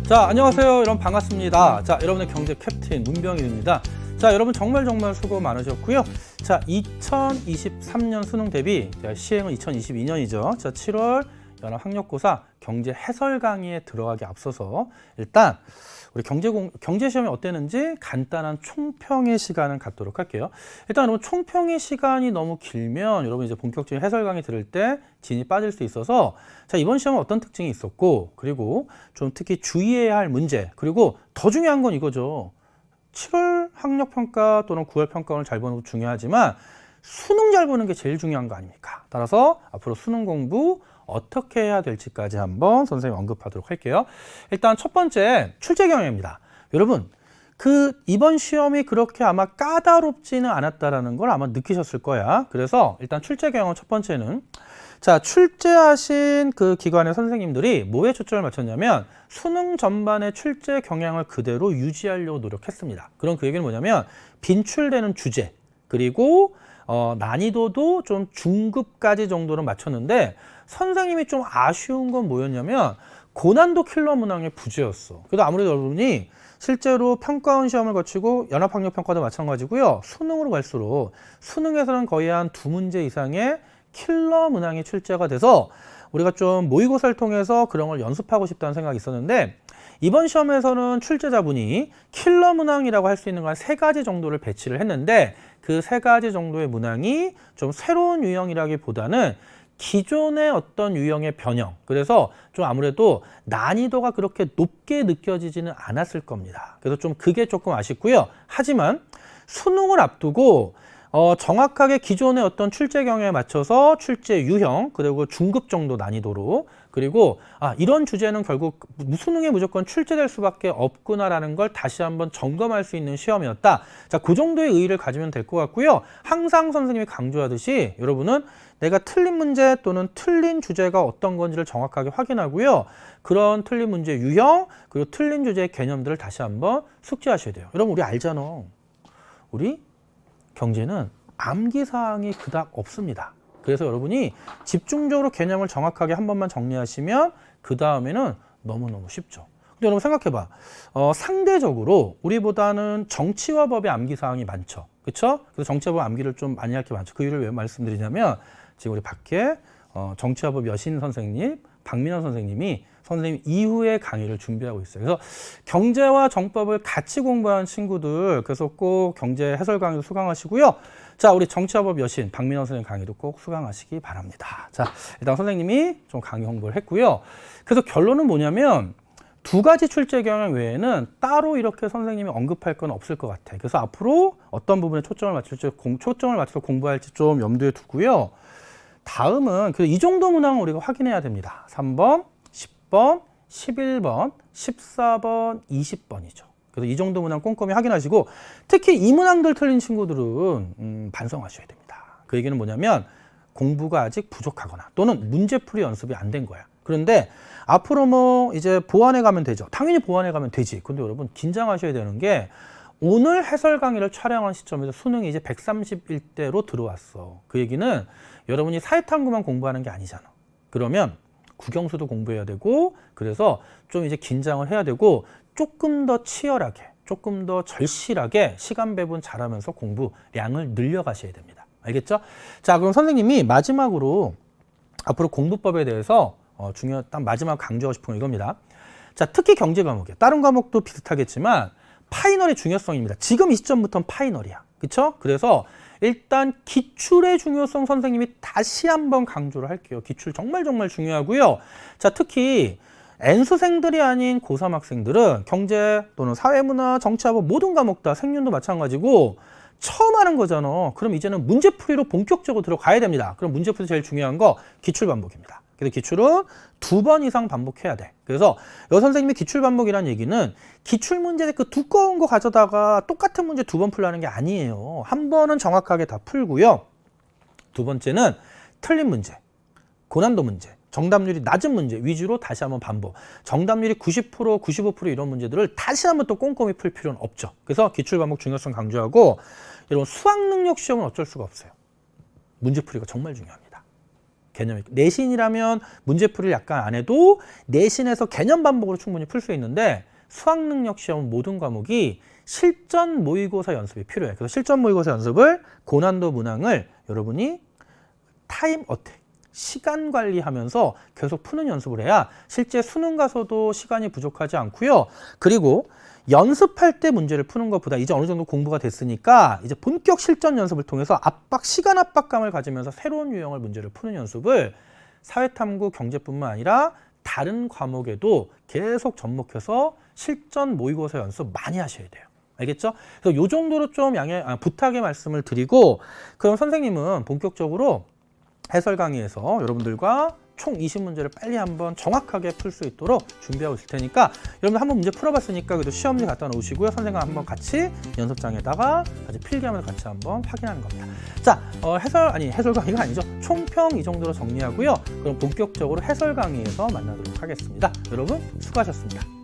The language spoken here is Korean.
자, 안녕하세요. 여러분 반갑습니다. 자, 여러분의 경제 캡틴 문병일입니다. 자, 여러분 정말 수고 많으셨고요. 자, 2023년 수능 대비 시행은 2022년이죠. 자, 7월 연합학력고사 경제 해설 강의에 들어가기 앞서서 일단 우리 경제 시험이 어땠는지 간단한 총평의 시간을 갖도록 할게요. 일단 여러분 총평의 시간이 너무 길면 여러분 이제 본격적인 해설 강의 들을 때 진이 빠질 수 있어서 자, 이번 시험은 어떤 특징이 있었고 그리고 좀 특히 주의해야 할 문제 그리고 더 중요한 건 이거죠. 7월 학력평가 또는 9월 평가원을 잘 보는 것도 중요하지만 수능 잘 보는 게 제일 중요한 거 아닙니까? 따라서 앞으로 수능 공부 어떻게 해야 될지까지 한번 선생님 언급하도록 할게요. 일단 첫 번째 출제 경향입니다. 여러분 이번 시험이 그렇게 아마 까다롭지는 않았다라는 걸 아마 느끼셨을 거야. 그래서 일단 출제 경향 첫 번째는 자, 출제하신 그 기관의 선생님들이 뭐에 초점을 맞췄냐면 수능 전반의 출제 경향을 그대로 유지하려고 노력했습니다. 그럼 그 얘기는 뭐냐면 빈출되는 주제 그리고 난이도도 좀 중급까지 정도로 맞췄는데 선생님이 좀 아쉬운 건 뭐였냐면 고난도 킬러 문항의 부재였어. 그래도 아무래도 여러분이 실제로 평가원 시험을 거치고 연합학력평가도 마찬가지고요. 수능으로 갈수록 수능에서는 거의 한 2문제 이상의 킬러 문항이 출제가 돼서 우리가 좀 모의고사를 통해서 그런 걸 연습하고 싶다는 생각이 있었는데 이번 시험에서는 출제자분이 킬러 문항이라고 할 수 있는 건 3가지 정도를 배치를 했는데 그 3가지 정도의 문항이 좀 새로운 유형이라기보다는 기존의 어떤 유형의 변형 그래서 좀 아무래도 난이도가 그렇게 높게 느껴지지는 않았을 겁니다. 그래서 좀 그게 조금 아쉽고요. 하지만 수능을 앞두고 정확하게 기존의 어떤 출제 경향에 맞춰서 출제 유형 그리고 중급 정도 난이도로 그리고 이런 주제는 결국 수능에 무조건 출제될 수밖에 없구나라는 걸 다시 한번 점검할 수 있는 시험이었다. 자, 그 정도의 의의를 가지면 될 것 같고요. 항상 선생님이 강조하듯이 여러분은 내가 틀린 문제 또는 틀린 주제가 어떤 건지를 정확하게 확인하고요. 그런 틀린 문제 유형 그리고 틀린 주제의 개념들을 다시 한번 숙지하셔야 돼요. 여러분 우리 알잖아. 우리 경제는 암기사항이 그닥 없습니다. 그래서 여러분이 집중적으로 개념을 정확하게 한 번만 정리하시면 그 다음에는 너무너무 쉽죠. 근데 여러분 생각해봐. 상대적으로 우리보다는 정치와 법의 암기사항이 많죠. 그렇죠? 그래서 정치와 법 암기를 좀 많이 할 게 많죠. 그 이유를 왜 말씀드리냐면 지금 우리 밖에 정치와 법 여신 선생님, 박민원 선생님이 선생님 이후에 강의를 준비하고 있어요. 그래서 경제와 정법을 같이 공부하는 친구들 그래서 꼭 경제 해설 강의도 수강하시고요. 자, 우리 정치와 법 여신 박민원 선생님 강의도 꼭 수강하시기 바랍니다. 자, 일단 선생님이 좀 강의 홍보를 했고요. 그래서 결론은 뭐냐면 2가지 출제 경향 외에는 따로 이렇게 선생님이 언급할 건 없을 것 같아요. 그래서 앞으로 어떤 부분에 초점을 맞춰서 공부할지 좀 염두에 두고요. 다음은 이 정도 문항을 우리가 확인해야 됩니다. 3번, 10번, 11번, 14번, 20번이죠. 그래서 이 정도 문항 꼼꼼히 확인하시고 특히 이 문항들 틀린 친구들은 반성하셔야 됩니다. 그 얘기는 뭐냐면 공부가 아직 부족하거나 또는 문제풀이 연습이 안 된 거야. 그런데 앞으로 뭐 이제 보완해 가면 되죠. 당연히 보완해 가면 되지. 근데 여러분 긴장하셔야 되는 게 오늘 해설 강의를 촬영한 시점에서 수능이 이제 131대로 들어왔어. 그 얘기는 여러분이 사회탐구만 공부하는 게 아니잖아. 그러면 국영수도 공부해야 되고 그래서 좀 이제 긴장을 해야 되고 조금 더 치열하게 조금 더 절실하게 시간 배분 잘하면서 공부량을 늘려가셔야 됩니다. 알겠죠? 자, 그럼 선생님이 마지막으로 앞으로 공부법에 대해서 딱 마지막 강조하고 싶은 건 이겁니다. 자, 특히 경제 과목이에요. 다른 과목도 비슷하겠지만 파이널의 중요성입니다. 지금 이 시점부터는 파이널이야. 그렇죠? 그래서 일단 기출의 중요성 선생님이 다시 한번 강조를 할게요. 기출 정말 중요하고요. 자, 특히 N수생들이 아닌 고3 학생들은 경제 또는 사회문화, 정치하고 모든 과목 다 생윤도 마찬가지고 처음 하는 거잖아. 그럼 이제는 문제풀이로 본격적으로 들어가야 됩니다. 그럼 문제풀이 제일 중요한 거 기출 반복입니다. 그래서 기출은 2번 이상 반복해야 돼. 그래서 여 선생님이 기출 반복이라는 얘기는 기출 문제 그 두꺼운 거 가져다가 똑같은 문제 2번 풀라는 게 아니에요. 한 번은 정확하게 다 풀고요. 2번째는 틀린 문제, 고난도 문제, 정답률이 낮은 문제 위주로 다시 한번 반복. 정답률이 90%, 95% 이런 문제들을 다시 한번 또 꼼꼼히 풀 필요는 없죠. 그래서 기출 반복 중요성 강조하고 여러분 수학 능력 시험은 어쩔 수가 없어요. 문제풀이가 정말 중요합니다. 개념. 내신이라면 문제풀이를 약간 안 해도 내신에서 개념 반복으로 충분히 풀 수 있는데 수학능력 시험 모든 과목이 실전 모의고사 연습이 필요해요. 그래서 실전 모의고사 연습을 고난도 문항을 여러분이 타임 어택, 시간 관리하면서 계속 푸는 연습을 해야 실제 수능 가서도 시간이 부족하지 않고요. 그리고 연습할 때 문제를 푸는 것보다 이제 어느 정도 공부가 됐으니까 이제 본격 실전 연습을 통해서 시간 압박감을 가지면서 새로운 유형의 문제를 푸는 연습을 사회탐구, 경제뿐만 아니라 다른 과목에도 계속 접목해서 실전 모의고사 연습 많이 하셔야 돼요. 알겠죠? 그래서 이 정도로 좀 부탁의 말씀을 드리고, 그럼 선생님은 본격적으로 해설 강의에서 여러분들과 총 20문제를 빨리 한번 정확하게 풀 수 있도록 준비하고 있을 테니까 여러분들 한번 문제 풀어봤으니까 그래도 시험지 갖다 놓으시고요. 선생님과 한번 같이 연습장에다가 같이 필기하면서 같이 한번 확인하는 겁니다. 자, 해설 강의가 아니죠. 총평 이 정도로 정리하고요. 그럼 본격적으로 해설 강의에서 만나도록 하겠습니다. 여러분 수고하셨습니다.